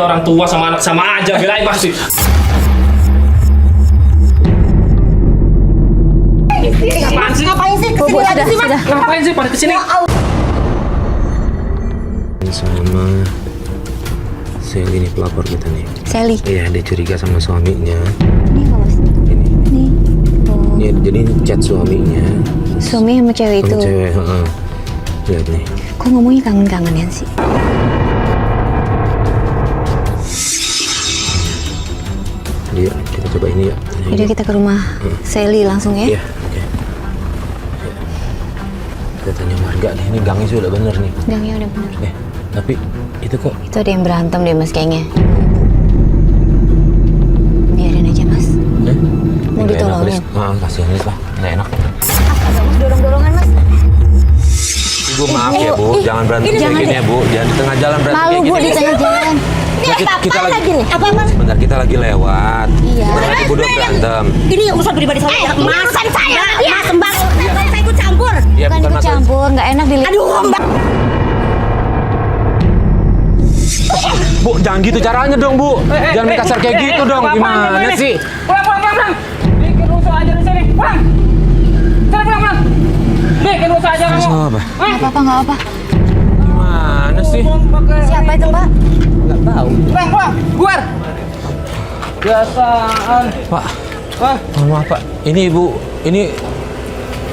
orang tua sama anak sama aja, belain pasti. Ngapain sih? Bu, sudah. Ngapain sih pada kesini? Sama Sally nih pelapor kita nih. Sally. Iya, dia curiga sama suaminya. Ini apa mas? Ini. Nih. Oh. Ya, jadi ini chat suaminya. Suami sama cewek itu. Sama cewek, heeh. Lihat nih. Kok ngomongnya kangen-kangenan sih? Dia, kita coba ini ya. Yaudah kita ke rumah Sally langsung ya. Iya, oke. Ya. Kita tanya warga nih, ini gangnya sudah bener nih. Gangnya udah bener. Tapi itu kok Itu ada yang berantem deh mas kayaknya. Biarin aja mas. Mau nggak ditolongin? enak, Lis. Kasihan Lis, Pak. Nggak enak. Mas dorong-dorongan mas. Bu, maaf ya Bu, jangan berantem kayak gini ya Bu. Jangan di tengah jalan berantem Malu kayak bu gini. di tengah jalan. Ini apa lagi nih? Apa mas? Sebentar, kita lagi lewat. Iya. Berarti berdua berantem. Ini urusan pribadi saya. Urusan saya. Mas Mbak, saya ikut campur. Ya, Bukan ikut masalah- campur, nggak enak dilihat. Aduh Mbak. Bu, jangan gitu caranya dong Bu. Jangan main kasar kayak gitu dong. Gimana sih? Pulang. Bikin rusuh aja di sini. Pulang. Pulang. Bikin rusuh aja kamu. Masalah apa? Nggak apa-apa, nggak apa. Gimana sih? Siapa itu mbak? Nggak tahu. Pulang. Keluar. Biasaan. Pak, mohon maaf Pak. Ini Ibu, ini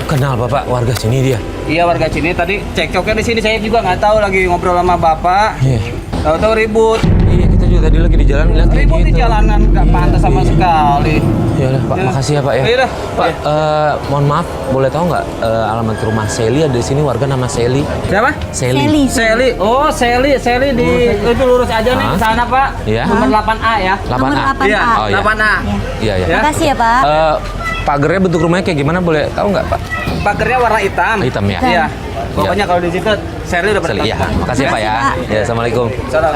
kenal Bapak warga sini dia. Iya warga sini tadi cekcoknya di sini saya juga nggak tahu lagi ngobrol sama bapak. Iya. Tahu-tahu ribut. Iya, kita juga tadi lagi di jalan lihat kayak Ribut di gitu. jalanan nggak pantas sama sekali. Ya udah Pak, Ya. makasih ya Pak ya. Iya dah. Pak, mohon maaf, boleh tahu nggak alamat rumah Sally ada di sini, warga nama Sally. Siapa? Sally. Sally. Oh, Sally di itu lurus aja nih ke sana, Pak. Iya. Nomor 8A ya. 8A. Nomor 8A. Iya, Oh, iya. 8A. Iya, iya. Ya. Makasih ya pak. Pagernya bentuk rumahnya kayak gimana, boleh tahu nggak Pak? Pagernya warna hitam. Hitam ya? Iya. Pokoknya kalau di situ Sally udah Sally, pernah. ya. Makasih ya Pak ya. Makasih, Pak. Ya, Assalamualaikum. Salam.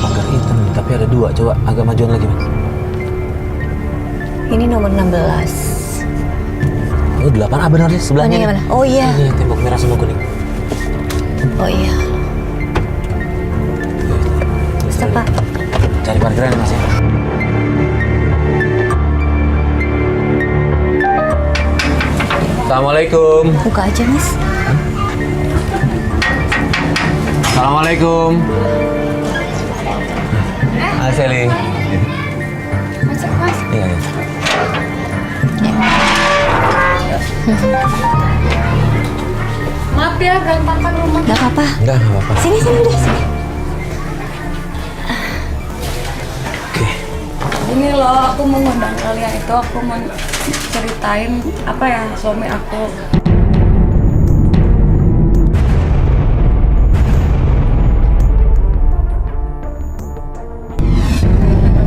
Pagar hitam, tapi ada dua. Coba agak majuan lagi, Mas. Ini nomor 16. Oh, 8A benar sih sebelahnya. Mana yang nih. mana? Oh iya. Ini tembok merah sama kuning. Oh iya. Bisa pak. Cari parkiran ya, Mas ya. Assalamualaikum. Buka aja mas. Assalamualaikum. Hai Sally. Masuk mas. Iya, iya. Maaf ya, berantakan rumah. Gak apa-apa. Enggak apa-apa. Sini udah sini. Oke. Ini loh, aku mau ngundang kalian itu, aku mau ceritain apa ya suami aku.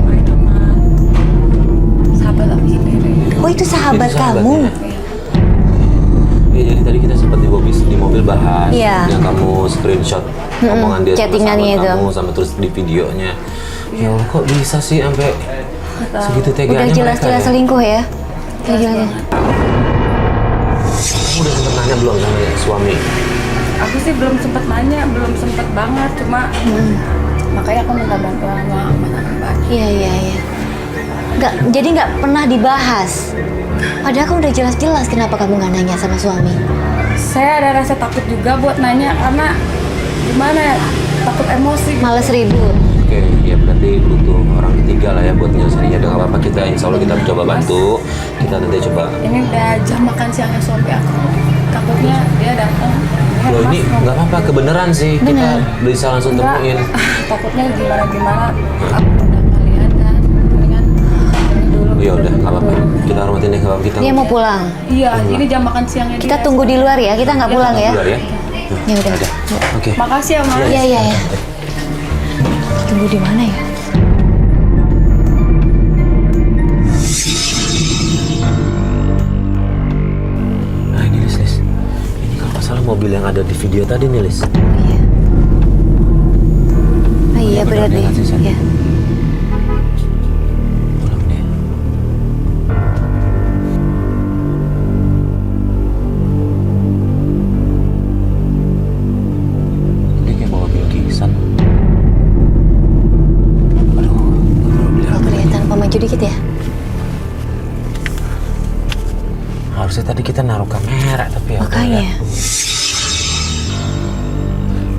Main sama sahabat aku sendiri. Oh itu sahabat Itu sahabat, kamu. ya? Iya, jadi tadi kita sempat di mobil bahas Iya. yang kamu screenshot omongan dia sama chattingannya sahabat itu. kamu sama terus di videonya. Ya Allah, kok bisa sih sampai segitu teganya Udah jelas-jelas mereka ya? selingkuh ya. Udah jelas. Kamu udah sempet nanya belum sama suami? Aku sih belum sempet nanya, belum sempet banget, cuma makanya aku minta bantuan sama Mas Mbak. Iya. Jadi nggak pernah dibahas. Padahal kan udah jelas-jelas kenapa kamu nggak nanya sama suami. Saya ada rasa takut juga buat nanya karena gimana ya, takut emosi. Males ribut. Oke, ya berarti butuh orang ketiga lah ya buat nyelesainnya. Dengan apa-apa kita, insya Allah kita coba bantu. Kita nanti coba. Ini udah jam makan siangnya suami aku. Takutnya dia datang. Loh ini nggak apa-apa, kebenaran sih. Benar. Kita bisa langsung Enggak, temuin. takutnya gimana. Aku udah kalian kan. Mendingan ini dulu. Ya udah, nggak apa-apa. Kita hormatin deh, nggak apa-apa. Kita Dia mau pulang. Iya, ini jam makan siangnya Kita dia. tunggu di luar ya. Kita nggak pulang ya. keluar ya. Ya udah. Oke. Makasih ya, Mas. Iya. Tunggu di mana ya? Nah ini Lis. Ini kalau nggak salah mobil yang ada di video tadi nih Lis. Oh iya. Oh iya Benar, benar dia deh. ngasih saya. Iya. dikit ya. Harusnya tadi kita naruh kamera tapi ya. Makanya.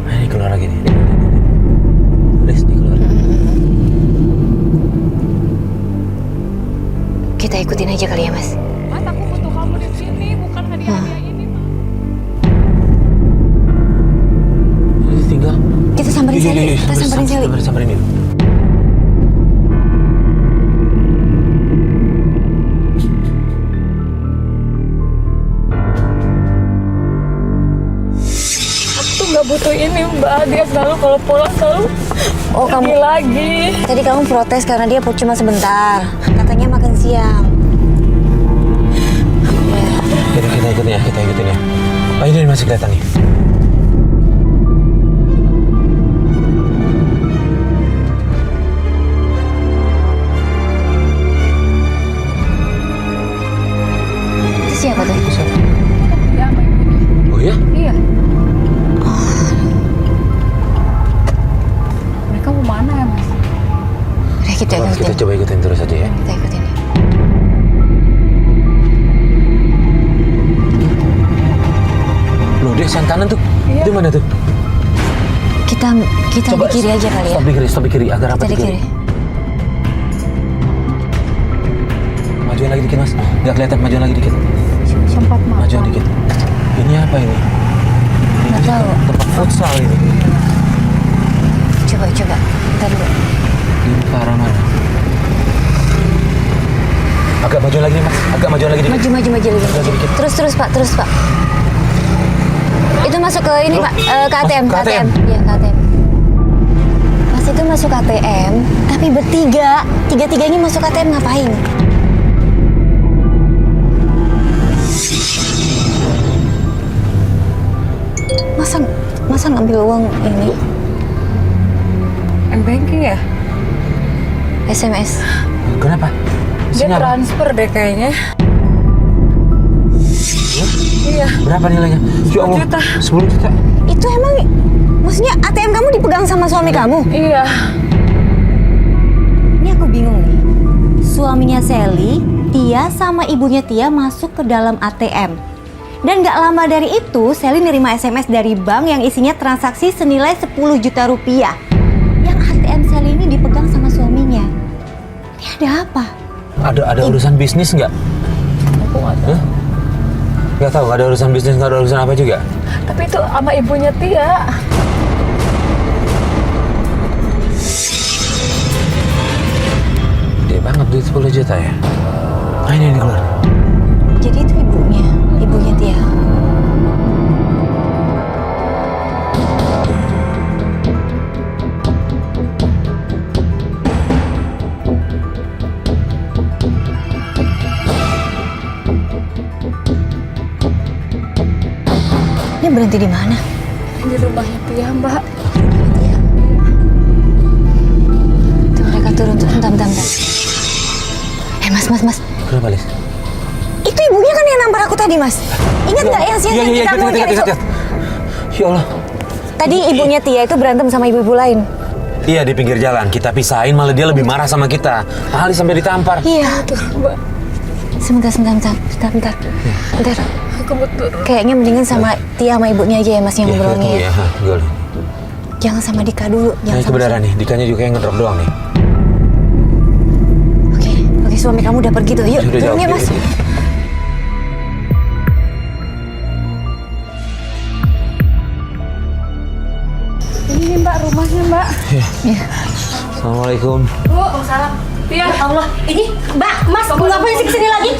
Nah, ini keluar lagi nih. Please, dia keluar. Kita ikutin aja kali ya, Mas. Mas, aku butuh kamu di sini, bukan hadiah-hadiah ini, Mas. Ini tinggal. Kita samperin Sally. Kita samperin Sally. Samperin yuk. Aku tuh nggak butuh ini, Mbak. Dia selalu kalau pulang selalu pergi lagi. Tadi kamu protes karena dia cuma sebentar. Katanya makan siang. Kita ikutin ya, kita ikutin ya. Oh, ini masih kelihatan nih. Itu siapa tuh? Itu siapa? Ya, sama ibunya. Oh ya? Iya. Mereka mau mana ya, Mas? Udah kita Kita ikutin. coba ikutin terus aja ya. Kita ikutin ya. Loh, dia yang kanan tuh. Iya. Itu mana tuh? Kita di kiri aja kali ya. Stop di kiri. Agar apa Kita di di kiri? kiri. Majuin lagi dikit, Mas. Nggak kelihatan, majuin lagi dikit. Sempat makan. Majuin dikit. Ini apa ini? Nggak tahu. Tempat futsal ini. Coba. Bentar dulu. Ini ke arah mana? Agak majuin lagi nih, Mas. Agak majuin lagi dikit. Maju lagi. Maju dikit. Terus Pak. Itu masuk ke ini, Loh, Pak. Ke ATM. ke ATM. Iya, ke ATM. Pas itu masuk ATM, tapi bertiga. Tiga-tiganya masuk ATM ngapain? Masa ngambil uang ini? M-Banking ya? SMS. Kenapa? Dia Isinya apa? transfer deh kayaknya. Iya. Berapa nilainya? 10 juta. 10 juta. Itu emang, maksudnya ATM kamu dipegang sama suami kamu? Iya. Ini aku bingung nih. Suaminya Sally, Tia sama ibunya Tia masuk ke dalam ATM. Dan gak lama dari itu, Sally nerima SMS dari bank yang isinya transaksi senilai 10 juta rupiah. Yang ATM Sally ini dipegang sama suaminya. Ini ada apa? Ada urusan bisnis nggak? Aku nggak tahu. Hah? Nggak tahu, nggak ada urusan bisnis, nggak ada urusan apa juga. Tapi itu sama ibunya Tia. Gede banget duit 10 juta ya. Nah ini keluar. Jadi itu ibunya Tia. Ini berhenti di mana? Di rumahnya Tia, Mbak. Tuh mereka turun tuh. Bentar. Mas. Kenapa, Lis? Itu ibunya kan yang nampar aku tadi, Mas. Ingat nggak yang siang-siang kita mau nyari ingat. Ya Allah. Tadi ibunya Tia itu berantem sama ibu-ibu lain. Iya, di pinggir jalan. Kita pisahin, malah dia lebih marah sama kita. Malah sampai ditampar. Iya. Mbak. Sebentar. Bentar. Aku betul. Kayaknya mendingan sama Tia sama ibunya aja ya, Mas, yang ngobrolnya ya. Iya, boleh. Jangan sama Dika dulu. Nah, itu beneran nih. Dikanya juga yang ngedrop doang nih. Oke, suami kamu udah pergi tuh. Yuk, Sudah turun jauh. ya, Mas. Ini Mbak rumahnya, Mbak. Iya. Assalamualaikum. Bu, salam. Tia. Allah, ini Mbak, Mas, ngapain sih kesini lagi?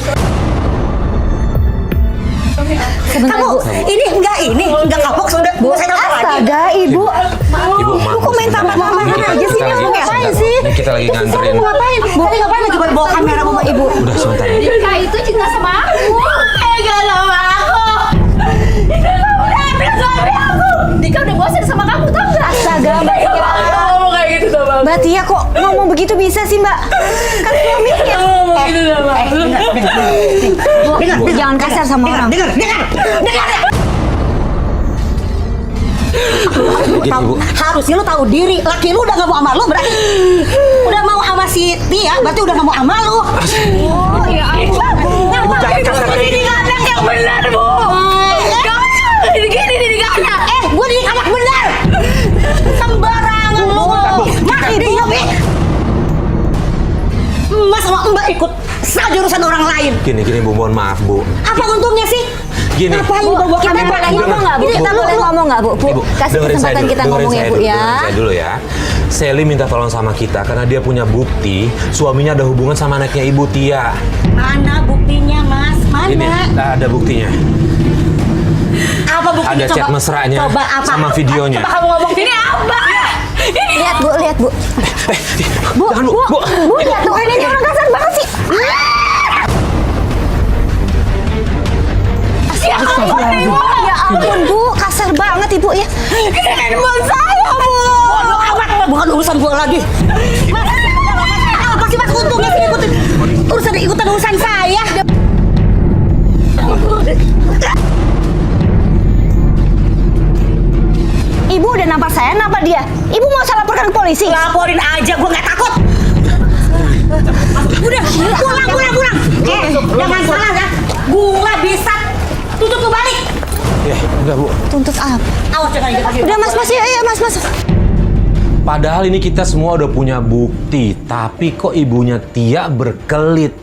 Sebentar, Kamu Bu. ini enggak kapok sudah. Saya telepon lagi. Astaga, Ibu. Ibu, maaf. Kok main tambah-tambahan aja sih? Kita Kamu lagi- ngapain sih? Ini kita lagi nganterin. Kamu ngapain? Tadi ngapain lagi bawa kamera sama Ibu? Udah sebentar ya. Dika itu cinta sama aku. Enggak sama aku. Dika udah ambil suami aku. Dika udah bosan sama kamu, tau gak? Astaga, Mbak Tia. Kamu kayak gitu sama aku. Mbak Tia kok ngomong begitu bisa sih, Mbak? Kan suaminya. Kamu gitu sama aku. Bu, jangan kasar sama orang. Dengar. Gini, Bu. Harusnya lu tahu diri. Laki lu udah gak mau sama lu berarti udah mau sama si si Tia berarti udah nggak mau sama lu. Oh iya. Ngapain dididik anak yang benar, Bu? Dididik anak. Gue dididik anak benar. Sembarangan lu. Mak idenya, Bi. Mas sama Mbak ikut jurusan orang lain. Gini, Bu, mohon maaf, Bu. Apa untungnya sih? Gini. Ngapain bawa Kita boleh ngomong nggak, Bu? Kita boleh ngomong nggak, Bu? Bu, kasih kesempatan kita ngomong ya, Bu, ya. Dengerin saya dulu ya. Sally minta tolong sama kita karena dia punya bukti suaminya ada hubungan sama anaknya Ibu Tia. Mana buktinya, Mas? Mana? Ini, ada buktinya. Apa buktinya? Ada chat mesranya Coba apa? sama videonya. Coba kamu ngomong ini apa? Lihat, Bu, lihat, Bu. Jangan, Bu. Bu, lihat tuh, ini orang kasar banget sih. Ya ampun, Bu, kasar banget Ibu ya. Ini handphone saya, Bu. Bodoh amat, bukan urusan gua lagi. Mas, apa sih Mas untungnya sih ikutan urusan saya? Ibu udah nampar saya, nampar dia. Ibu mau saya laporkan ke polisi? Laporin aja, gua nggak takut. Udah, pulang. Jangan salah ya. Gua bisa tutup tuh balik. Ya, udah, Bu. Tuntut apa? Awas jangan lagi. Udah Mas, ya Mas. Padahal ini kita semua udah punya bukti, tapi kok ibunya Tia berkelit.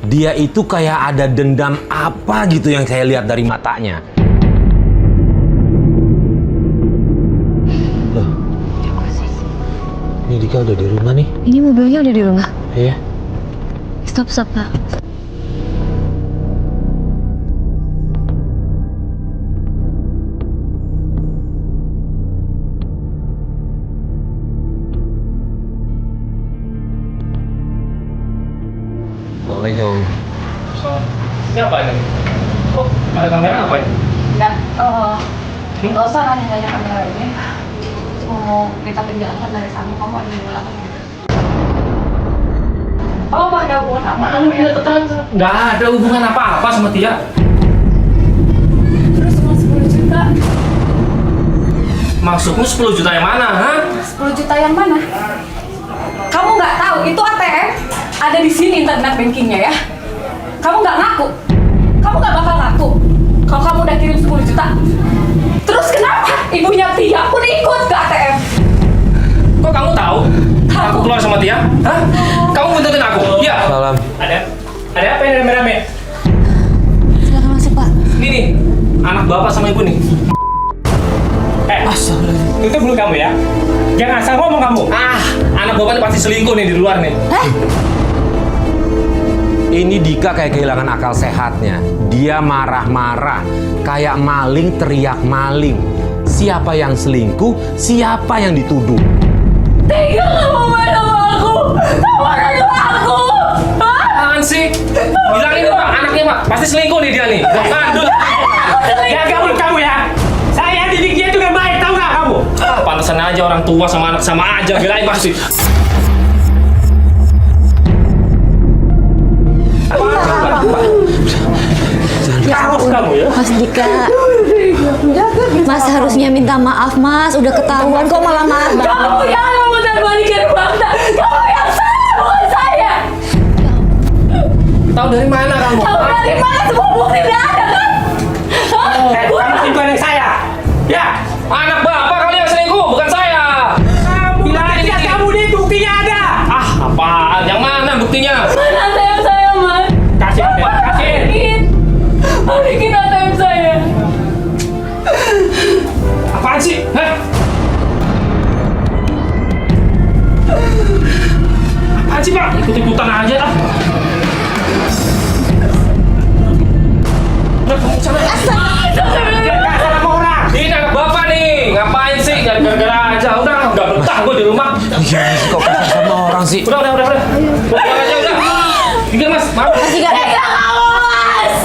Dia itu kayak ada dendam apa gitu yang saya lihat dari matanya. Loh. Ini Dika udah di rumah nih. Ini mobilnya udah di rumah. Iya. Stop, Pak. Assalamualaikum. Ini apa ini? Kok ada kamera apa ini? Enggak, nggak usah nanya kamera ini. Cuma mau minta penjelasan dari kamu ada di belakang. Oh, ada hubungan apa? Kamu punya tetangga? Nggak ada hubungan apa-apa sama Tia. Terus cuma 10 juta. Maksudmu 10 juta yang mana, ha? 10 juta yang mana? Kamu nggak tahu itu ATM ada di sini internet bankingnya ya. Kamu nggak ngaku, kamu nggak bakal ngaku kalau kamu udah kirim 10 juta. Terus kenapa ibunya Tia pun ikut ke ATM? Kok kamu tahu? Aku keluar sama Tia? Hah? Kamu buntutin aku? Iya. Salam. Ada apa yang rame-rame? Silakan masuk, Pak. Ini nih, anak bapak sama ibu nih. Itu belum kamu ya? Jangan asal ngomong kamu. Anak bapak ini pasti selingkuh nih di luar nih. Ini Dika kayak kehilangan akal sehatnya. Dia marah-marah, kayak maling teriak maling. Siapa yang selingkuh, siapa yang dituduh. Tega kamu main sama aku, sama aku. Apaan sih? Bilang ini Pak, anaknya Pak, pasti selingkuh nih dia nih. Mandul. Jaga mulut kamu ya. Saya didik dia juga baik, tahu nggak kamu? Pantesan aja orang tua sama anak sama aja, belain pasti. Kapok kamu ya? Mas Dika. Mas harusnya minta maaf, Mas. Udah ketahuan kok malah marah. Kamu yang memutar-balikan fakta. Kamu yang salah, bukan saya. Tahu dari mana kamu? Tahu dari mana semua bukti udah ada kan? Kamu tipe anak saya. Ya, anak bapak kali yang selingkuh, bukan saya. Bilang aja kamu nih buktinya ada. Apaan? Yang mana buktinya? Mana ATM saya, Mas? Kasih, kasih. Balikin ATM saya. Apaan sih? Hah? Apaan sih, Pak? Ikut-ikutan aja lah. Udah, kamu sana. Jangan sama orang. Ini anak bapak nih. Ngapain sih? Gara-gara aja. Udah betah gue di rumah. Ya, kok kasar sama orang sih? Udah. Pulang aja, udah. Tinggal, Mas. Maaf. Mas Dika.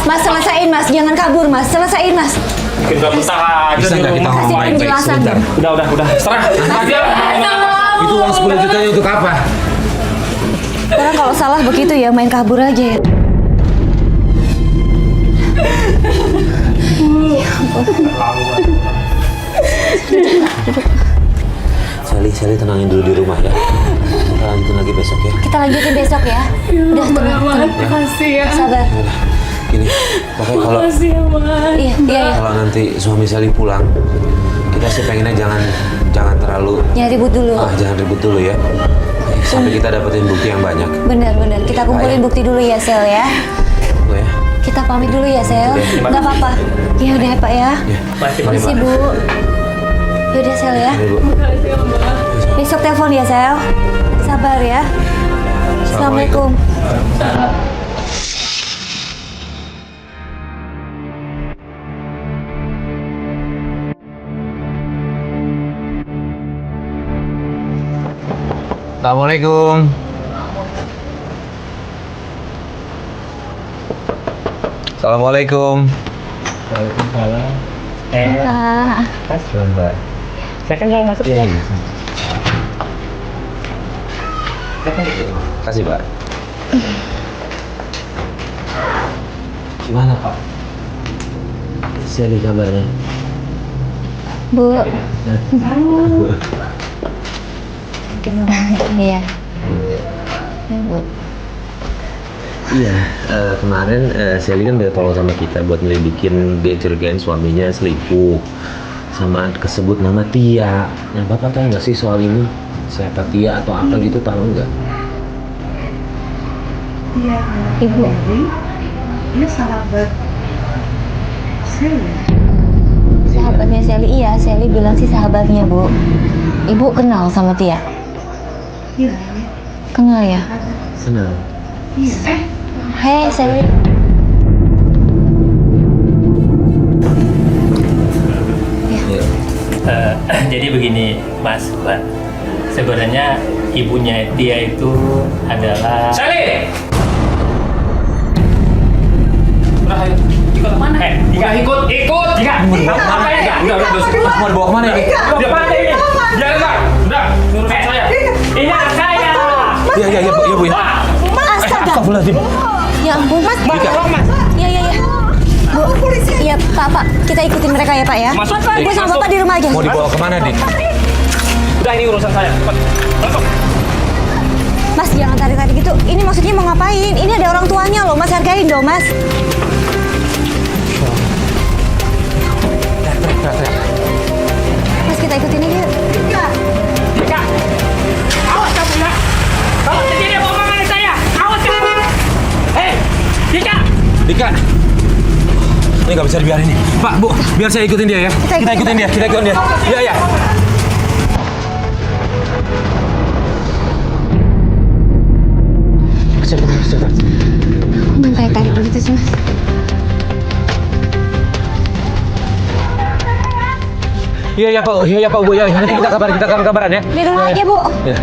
Mas, selesain, Mas. Jangan kabur, Mas. Selesain, Mas. Bikin gak betah aja Bisa di nggak kita rumah. ngomong baik-baik penjelasan. sebentar? Udah. Serah dia. Itu uang 10 jutanya untuk apa? Sekarang kalau salah begitu ya, main kabur aja ya. Sally, Sally tenangin dulu di rumah ya. Kita lanjutin lagi besok ya. Kita lanjutin besok ya. Udah tenang. Makasih ya. Sabar. Udah, gini, pokoknya kalau Makasih ya, Mas. Iya. kalau nanti suami Sally pulang, kita sih pengennya jangan terlalu Jangan ribut dulu. jangan ribut dulu ya. Sampai kita dapetin bukti yang banyak. Benar. Kita kumpulin bukti dulu ya, Sel ya. Tuh ya. Kita pamit dulu ya, Sel. Terima Nggak apa-apa. Ya udah ya, Pak ya. Ya. Permisi, Bu. Yaudah, Sel ya. Ini, Bu. Makasih ya, Mas. Besok telepon ya, Sel. Sabar ya. Assalamualaikum. Assalamualaikum. Assalamualaikum. Waalaikumsalam. Kasih Mbak. Saya kan mau masuk. Iya. Kasih Pak. Gimana Pak? Sally kabarnya? Bu. Iya. Bu. Iya, kemarin Sally kan udah tolong sama kita buat nyelidikin dia curigain suaminya selingkuh sama kesebut nama Tia. Nah, Bapak tahu nggak sih soal ini? Siapa Tia atau apa gitu, tahu nggak? Ibu. Ini sahabat Sally. Sahabatnya Sally, iya. Sally bilang sih sahabatnya, Bu. Ibu kenal sama Tia? Iya. Kenal ya? Senang. Hei, Sally. Jadi begini, Mas, Mbak. Sebenarnya ibunya Tia itu adalah Sally. Udah, ayo. Ikut mana? Tika ikut. Tika. Apa ya? Udah. Mas mau dibawa kemana ini? Udah pandai ini. Jangan, Pak. Udah, urusan saya. Ini anak saya. Iya Bu ya. Astaga. Astagfirullahaladzim. Ya ampun, Mas. Mas. Iya. Bu, iya, Pak. Kita ikutin mereka ya, Pak ya. Masuk. Ibu sama Masuk. Bapak di rumah aja. Mau dibawa kemana nih? Udah, ini urusan saya. Cepat. Masuk. Mas, jangan tarik-tarik gitu. Ini maksudnya mau ngapain? Ini ada orang tuanya loh, Mas. Hargain dong, Mas. Mas, kita ikutin aja. Tika. Awas kamu ya. Kamu sendiri bawa makanan saya. Awas kamu. Hei, Tika. Dika. Ini nggak bisa dibiarin nih. Pak, Bu, biar saya ikutin dia ya. Kita ikutin dia. Iya. Cepat. Jangan tarik-tarik begitu sih, Mas. Iya Pak Bu ya. Nanti kita kabaran ya. Di rumah aja, Bu. Ya.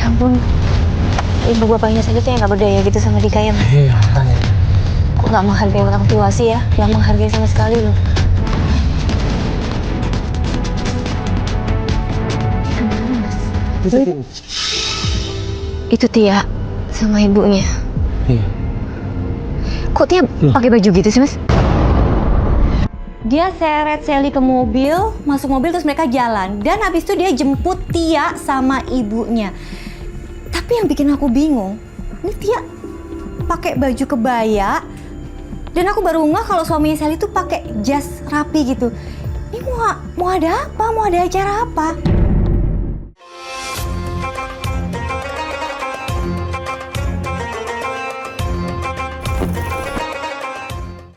Ya ampun. Ibu bapaknya saja tuh yang nggak berdaya gitu sama Dika ya, Mas. Iya, makanya. Kok nggak menghargai orang tua sih ya? Nggak menghargai sama sekali loh. Itu Tia sama ibunya. Iya. Kok Tia pakai baju gitu sih, Mas? Dia seret Sally ke mobil, masuk mobil terus mereka jalan. Dan habis itu dia jemput Tia sama ibunya. Tapi yang bikin aku bingung, ini Tia pakai baju kebaya. Dan aku baru ngeh kalau suaminya Sally tuh pakai jas rapi gitu. Ini mau ada apa? Mau ada acara apa?